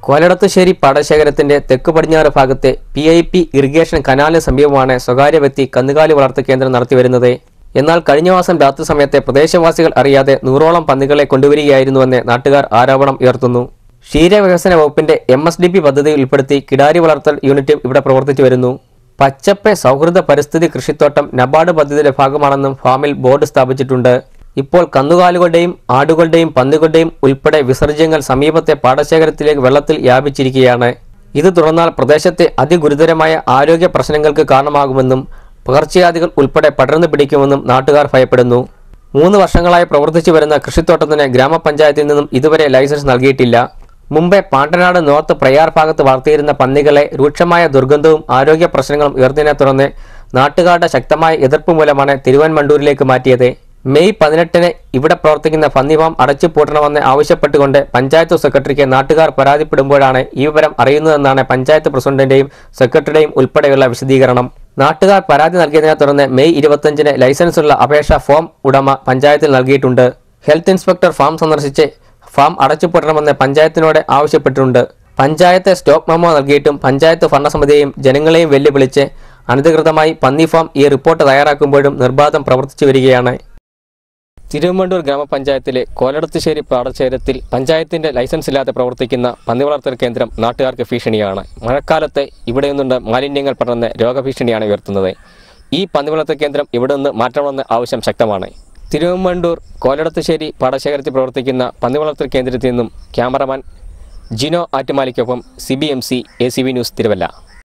കോലടത്തുശ്ശേരി പാടശേഖരത്തിന്റെ തെക്ക് പടിഞ്ഞാറ് ഭാഗത്തെ PIP ഇറിഗേഷൻ കനാലിന് സമീപമാണ് സ്വകാര്യ വ്യക്തി കന്നുകാലി വളർത്തു കേന്ദ്രം നടത്തിവരുന്നത്. എന്നാൽ കഴിഞ്ഞ മാസം രാത്രി സമയത്തെ പ്രദേശവാസികൾ അറിയാതെ 100ഓളം പന്നികളെ കൊണ്ടുവരികയായിരുന്നുവെന്ന് നാട്ടുകാർ ആരോപണം ഉയർത്തുന്നു. ക്ഷീരവികസന വകുപ്പിന്റെ MSDP പദ്ധതിയിൽ ഉൾപ്പെടുത്തി കിടാരി വളർത്തൽ യൂണിറ്റും ഇവിടെ പ്രവർത്തിച്ചു വരുന്നു. പച്ചപ്പ് സൗഹൃദ പരിസ്ഥിതി കൃഷിത്തോട്ടം നബാർഡ് പദ്ധതിയുടെ ഭാഗമാണെന്നും ഫാമിൽ ബോർഡ് സ്ഥാപിച്ചിട്ടുണ്ട്. ഇപ്പോൾ കന്നുകാലികളുടെയും ആടുകളുടെയും പന്നികളുടെയും ഉൾപ്പെടെ വിസർജ്യങ്ങൾ സമീപത്തെ പാടശേഖരത്തിലേക്ക് വെള്ളത്തിൽ വ്യാപിച്ചിരിക്കുകയാണ്. ഇത് തുടർന്നാൽ പ്രദേശത്തെ അതിഗുരുതരമായ ആരോഗ്യ പ്രശ്നങ്ങൾക്ക് കാരണമാകുമെന്നും പകർച്ചവ്യാധികൾ ഉൾപ്പെടെ പടർന്നു പിടിക്കുമെന്നും നാട്ടുകാർ ഭയപ്പെടുന്നു. 3 വർഷങ്ങളായി പ്രവർത്തിച്ചു വരുന്ന കൃഷിത്തോട്ടത്തിന് ഗ്രാമപഞ്ചായത്തിൽ നിന്നും ഇതുവരെ ലൈസൻസ് നൽകിയിട്ടില്ല. മുമ്പേ പാണ്ടനാട് നോർത്ത് പ്രയാർ ഭാഗത്ത് വളർത്തിയിരുന്ന പന്നികളെ രൂക്ഷമായ ദുർഗന്ധവും ആരോഗ്യ പ്രശ്നങ്ങളും ഉയർന്നതിനെ തുടർന്ന് നാട്ടുകാരുടെ ശക്തമായ എതിർപ്പ് മൂലമാണ് തിരുവൻമണ്ടൂരിലേക്ക് മാറ്റിയത്. മെയ് 18-ന് ഇവിടെ പ്രവർത്തിക്കുന്ന പന്നി ഫാം അടച്ചുപൂട്ടണമെന്ന് ആവശ്യപ്പെട്ടുകൊണ്ട് പഞ്ചായത്ത് സെക്രട്ടറിക്ക് നാട്ടുകാർ പരാതിപ്പെടുമ്പോഴാണ് ഈ വിവരം അറിയുന്നതെന്നാണ് പഞ്ചായത്ത് പ്രസിഡന്റിന്റെയും സെക്രട്ടറിയുടെയും ഉൾപ്പെടെയുള്ള വിശദീകരണം. നാട്ടുകാർ പരാതി നൽകിയതിനെ തുടർന്ന് മെയ് 25-ന് ലൈസൻസുള്ള അപേക്ഷ ഫോം ഉടമ പഞ്ചായത്തിൽ നൽകിയിട്ടുണ്ട്. ഹെൽത്ത് ഇൻസ്പെക്ടർ ഫാം സന്ദർശിച്ച് ഫാം അടച്ചുപൂട്ടണമെന്ന് പഞ്ചായത്തിനോട് ആവശ്യപ്പെട്ടിട്ടുണ്ട്. പഞ്ചായത്ത് സ്റ്റോപ്പ് മെമ്മോ നൽകിയിട്ടും പഞ്ചായത്ത് ഭരണസമിതിയെയും ജനങ്ങളെയും വെല്ലുവിളിച്ച് അനധികൃതമായി പന്നി ഫാം ഈ റിപ്പോർട്ട് തയ്യാറാക്കുമ്പോഴും നിർബാധം പ്രവർത്തിച്ചു വരികയാണ്. തിരുവമ്പണ്ടൂർ ഗ്രാമപഞ്ചായത്തിലെ കോലടത്തുശ്ശേരി പാടശേഖരത്തിൽ പഞ്ചായത്തിന്റെ ലൈസൻസ് ഇല്ലാതെ പ്രവർത്തിക്കുന്ന പന്നി വളർത്തൽ കേന്ദ്രം നാട്ടുകാർക്ക് ഭീഷണിയാണ്. മഴക്കാലത്ത് ഇവിടെ നിന്നുണ്ട് മാലിന്യങ്ങൾ പടർന്ന് രോഗഭീഷണിയാണ് ഉയർത്തുന്നത്. ഈ പന്നി വളർത്തൽ കേന്ദ്രം ഇവിടെ നിന്ന് മാറ്റണമെന്ന ആവശ്യം ശക്തമാണ്. തിരുവമ്പണ്ടൂർ കോലടത്തുശ്ശേരി പാടശേഖരത്തിൽ പ്രവർത്തിക്കുന്ന പന്നി വളർത്തൽ കേന്ദ്രത്തിൽ നിന്നും ക്യാമറമാൻ ജിനോ ആറ്റുമാലിക്കൊപ്പം CBMC ACV ന്യൂസ് തിരുവല്ല.